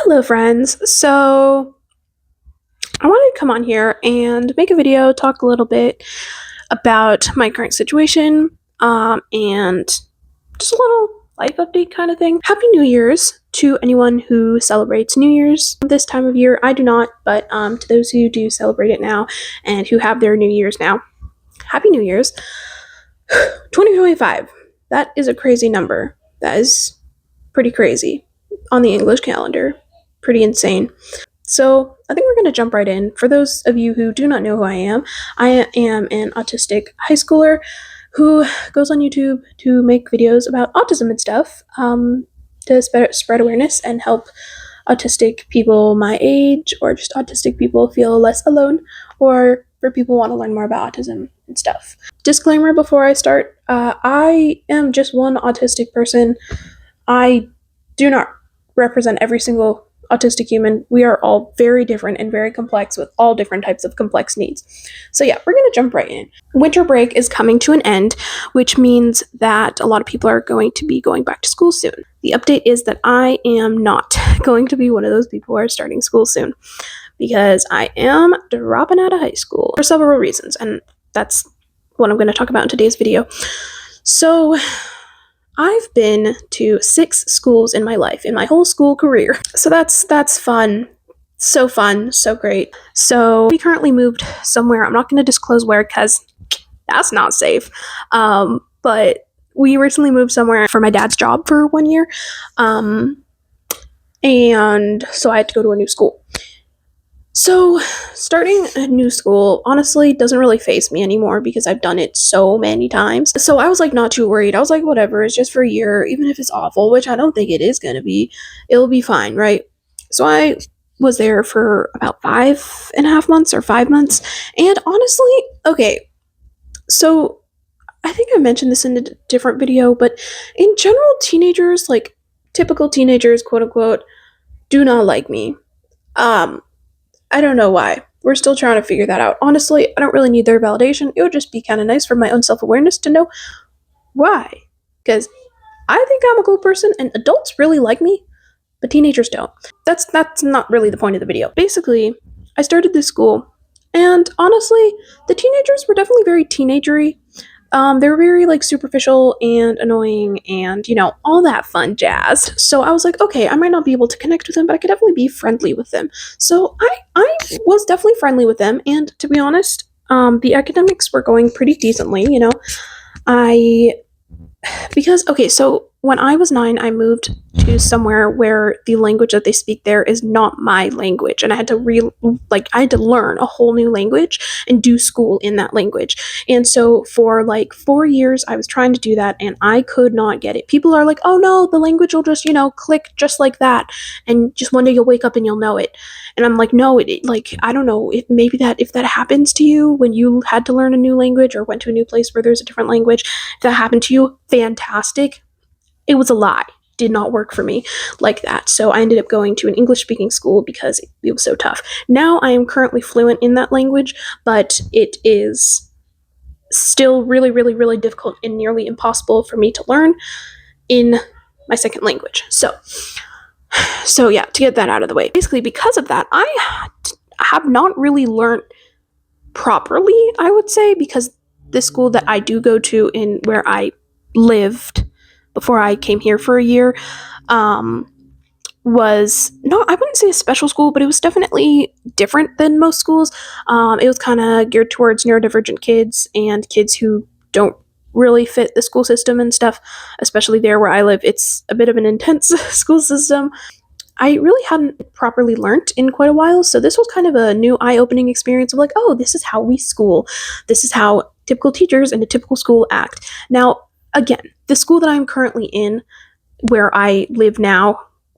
Hello, friends. So, I wanted to come on here and make a video, talk a little bit about my current situation, and just a little life update kind of thing. Happy New Year's to anyone who celebrates New Year's this time of year. I do not, but to those who do celebrate it now and who have their New Year's now, Happy New Year's. 2025. That is a crazy number. That is pretty crazy on the English calendar. Pretty insane. So I think we're going to jump right in. For those of you who do not know who I am an autistic high schooler who goes on YouTube to make videos about autism and stuff, to spread awareness and help autistic people my age or just autistic people feel less alone, or for people who want to learn more about autism and stuff. Disclaimer before I start, I am just one autistic person. I do not represent every single autistic human. We are all very different and very complex with all different types of complex needs. So yeah, we're going to jump right in. Winter break is coming to an end, which means that a lot of people are going to be going back to school soon. The update is that I am not going to be one of those people who are starting school soon, because I am dropping out of high school for several reasons, and that's what I'm going to talk about in today's video. So I've been to 6 schools in my life, in my whole school career. So that's fun. So fun, so great. So we currently moved somewhere. I'm not going to disclose where because that's not safe. But we recently moved somewhere for my dad's job for 1 year. And so I had to go to a new school. So starting a new school honestly doesn't really faze me anymore because I've done it so many times. So I was like not too worried. I was like, whatever, it's just for a year, even if it's awful, which I don't think it is gonna be, it'll be fine, right? So I was there for about 5.5 months or 5 months. And honestly, okay, so I think I mentioned this in a different video, but in general, teenagers, like typical teenagers, quote unquote, do not like me. I don't know why. We're still trying to figure that out. Honestly, I don't really need their validation. It would just be kind of nice for my own self-awareness to know why. Because I think I'm a cool person and adults really like me, but teenagers don't. That's not really the point of the video. Basically, I started this school, and honestly, the teenagers were definitely very teenagery. They were very like superficial and annoying and, all that fun jazz. So I was like, okay, I might not be able to connect with them, but I could definitely be friendly with them. So I was definitely friendly with them. And to be honest, the academics were going pretty decently, so when I was 9, I moved to somewhere where the language that they speak there is not my language, and I had to learn a whole new language and do school in that language. And so for like 4 years, I was trying to do that, and I could not get it. People are like, "Oh no, the language will just click just like that, and just one day you'll wake up and you'll know it." And I'm like, "No, I don't know if that happens to you when you had to learn a new language or went to a new place where there's a different language. If that happened to you, fantastic." It was a lie. Did not work for me like that. So I ended up going to an English speaking school because it was so tough. Now I am currently fluent in that language, but it is still really, really, really difficult and nearly impossible for me to learn in my second language. So yeah, to get that out of the way. Basically, because of that, I have not really learned properly, I would say, because the school that I do go to in where I lived before I came here for a year, was not, I wouldn't say a special school, but it was definitely different than most schools. It was kind of geared towards neurodivergent kids and kids who don't really fit the school system and stuff, especially there where I live. It's a bit of an intense school system. I really hadn't properly learned in quite a while, so this was kind of a new eye-opening experience of like, oh, this is how we school. This is how typical teachers in a typical school act. Now, again, the school that I'm currently in, where I live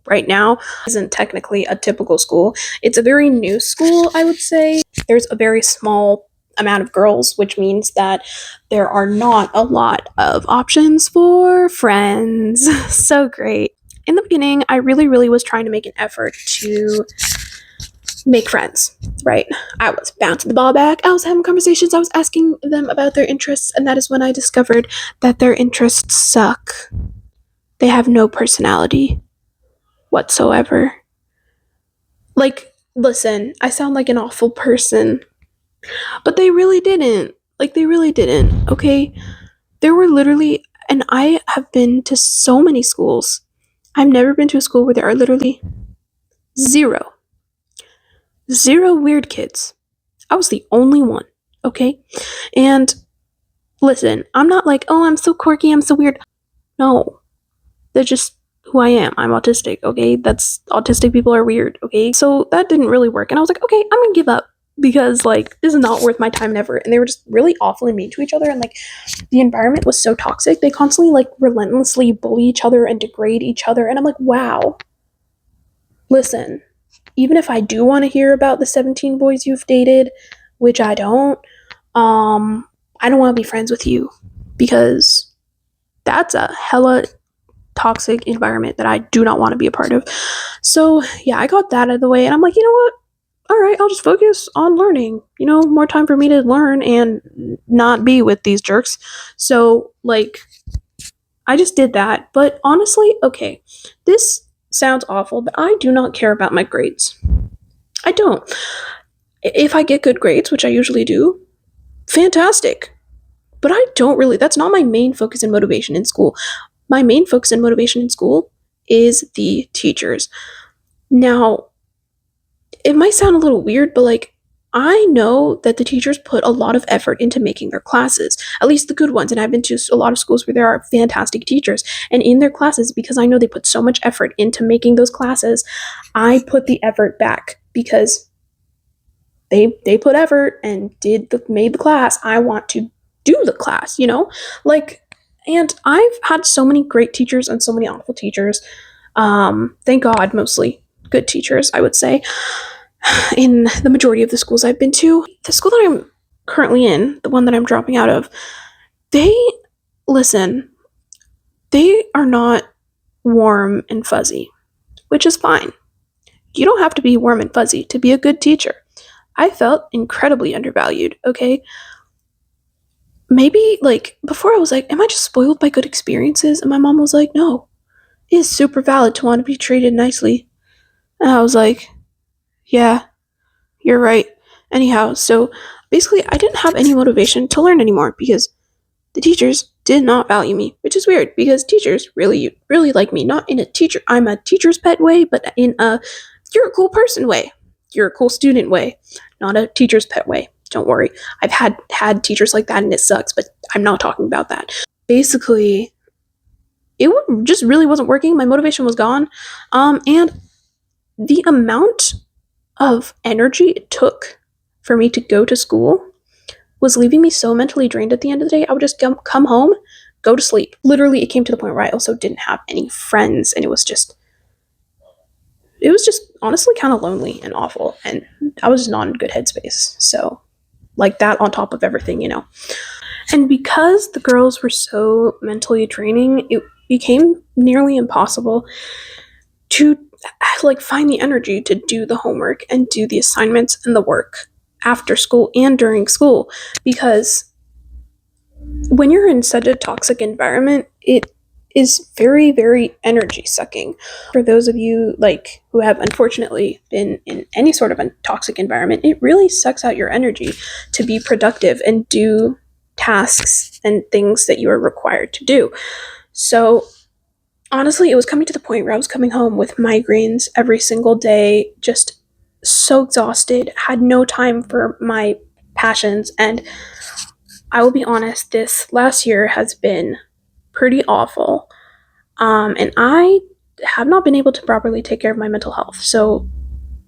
right now, isn't technically a typical school. It's a very new school, I would say. There's a very small amount of girls, which means that there are not a lot of options for friends. So great. In the beginning, I really, really was trying to make an effort to make friends, right? I was bouncing the ball back. I was having conversations. I was asking them about their interests, and that is when I discovered that their interests suck. They have no personality whatsoever. Like, listen, I sound like an awful person, but they really didn't. Like, they really didn't, okay? There were literally, and I have been to so many schools. I've never been to a school where there are literally zero, zero weird kids. I was the only one, okay? And listen, I'm not like, oh, I'm so quirky, I'm so weird. No, that's just who I am. I'm autistic, okay? That's autistic people are weird, okay? So that didn't really work. And I was like, okay, I'm gonna give up because like this is not worth my time and effort. And they were just really awful and mean to each other. And like the environment was so toxic. They constantly like relentlessly bully each other and degrade each other. And I'm like, wow, listen, even if I do want to hear about the 17 boys you've dated, which um, I don't want to be friends with you because that's a hella toxic environment that I do not want to be a part of. So, yeah, I got that out of the way, and I'm like, you know what? All right, I'll just focus on learning. You know, more time for me to learn and not be with these jerks. So, like, I just did that. But honestly, okay, this sounds awful, but I do not care about my grades. I don't. If I get good grades, which I usually do, fantastic. But I don't really, that's not my main focus and motivation in school. My main focus and motivation in school is the teachers. Now, it might sound a little weird, but like, I know that the teachers put a lot of effort into making their classes, at least the good ones. And I've been to a lot of schools where there are fantastic teachers. And in their classes, because I know they put so much effort into making those classes, I put the effort back because they put effort and made the class. I want to do the class, you know? Like, and I've had so many great teachers and so many awful teachers. Thank God, mostly good teachers, I would say, in the majority of the schools I've been to. The school that I'm currently in, the one that I'm dropping out of, they listen, they are not warm and fuzzy, which is fine. You don't have to be warm and fuzzy to be a good teacher. I felt incredibly undervalued, okay? Maybe, like, before I was like, am I just spoiled by good experiences? And my mom was like, no, it is super valid to want to be treated nicely. And I was like, yeah, you're right. Anyhow, so basically, I didn't have any motivation to learn anymore because the teachers did not value me, which is weird because teachers really, really like me. Not in a teacher, I'm a teacher's pet way, but in a you're a cool person way. You're a cool student way, not a teacher's pet way. Don't worry. I've had teachers like that and it sucks, but I'm not talking about that. Basically, it just really wasn't working. My motivation was gone. And the amount of energy it took for me to go to school was leaving me so mentally drained at the end of the day. I would just come home, go to sleep. Literally, it came to the point where I also didn't have any friends, and it was just honestly kind of lonely and awful, and I was not in a good headspace. So, like that on top of everything, you know. And because the girls were so mentally draining, it became nearly impossible to like find the energy to do the homework and do the assignments and the work after school and during school, because when you're in such a toxic environment, it is very, very energy sucking. For those of you like who have unfortunately been in any sort of a toxic environment, it really sucks out your energy to be productive and do tasks and things that you are required to do. So honestly, it was coming to the point where I was coming home with migraines every single day, just so exhausted, had no time for my passions. And I will be honest, this last year has been pretty awful. And I have not been able to properly take care of my mental health. So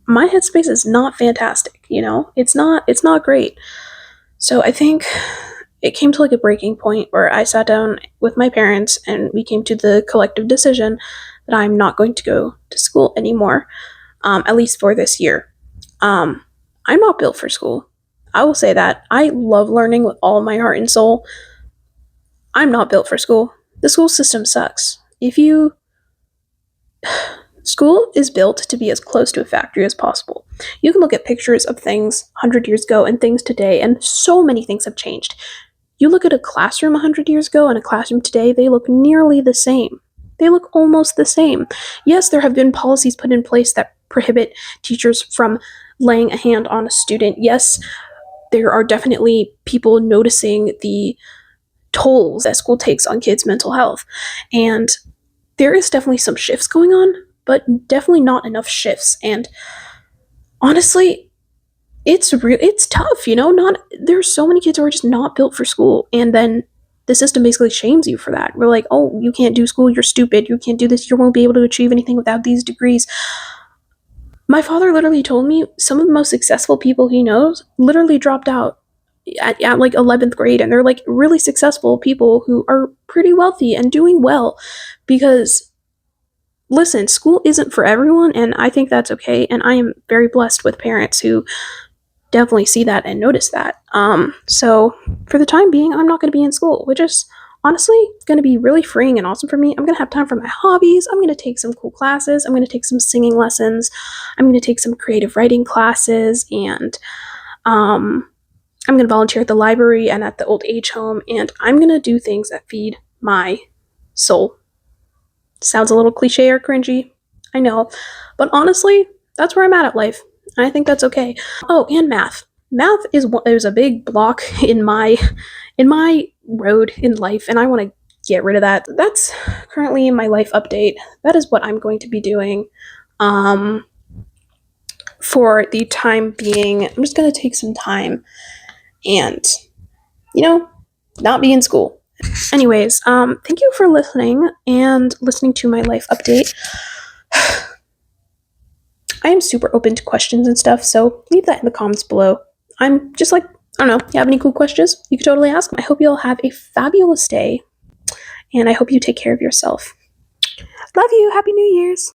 my headspace is not fantastic, you know? It's not great. So I think it came to like a breaking point where I sat down with my parents and we came to the collective decision that I'm not going to go to school anymore, at least for this year. I'm not built for school. I will say that. I love learning with all my heart and soul. I'm not built for school. The school system sucks. School is built to be as close to a factory as possible. You can look at pictures of things 100 years ago and things today, and so many things have changed. You look at a classroom 100 years ago and a classroom today, they look nearly the same. They look almost the same. Yes, there have been policies put in place that prohibit teachers from laying a hand on a student. Yes, there are definitely people noticing the tolls that school takes on kids' mental health. And there is definitely some shifts going on, but definitely not enough shifts. And honestly, it's tough, not there's so many kids who are just not built for school, and then the system basically shames you for that. We're like, oh, you can't do school, you're stupid, you can't do this, you won't be able to achieve anything without these degrees. My father literally told me some of the most successful people he knows literally dropped out at like 11th grade, and they're like really successful people who are pretty wealthy and doing well because listen, school isn't for everyone, and I think that's okay, and I am very blessed with parents who definitely see that and notice that. So for the time being, I'm not going to be in school, which is honestly going to be really freeing and awesome for me. I'm going to have time for my hobbies. I'm going to take some cool classes. I'm going to take some singing lessons. I'm going to take some creative writing classes, and I'm going to volunteer at the library and at the old age home, and I'm going to do things that feed my soul. Sounds a little cliche or cringy, I know, but honestly, that's where I'm at life. And I think that's okay. Oh, and math. Math is a big block in my road in life, and I want to get rid of that. That's currently my life update. That is what I'm going to be doing. Um, for the time being, I'm just going to take some time and you know not be in school. Anyways, thank you for listening to my life update. I am super open to questions and stuff, so leave that in the comments below. I'm just like, I don't know, you have any cool questions? You could totally ask. I hope you all have a fabulous day, and I hope you take care of yourself. Love you. Happy New Year's.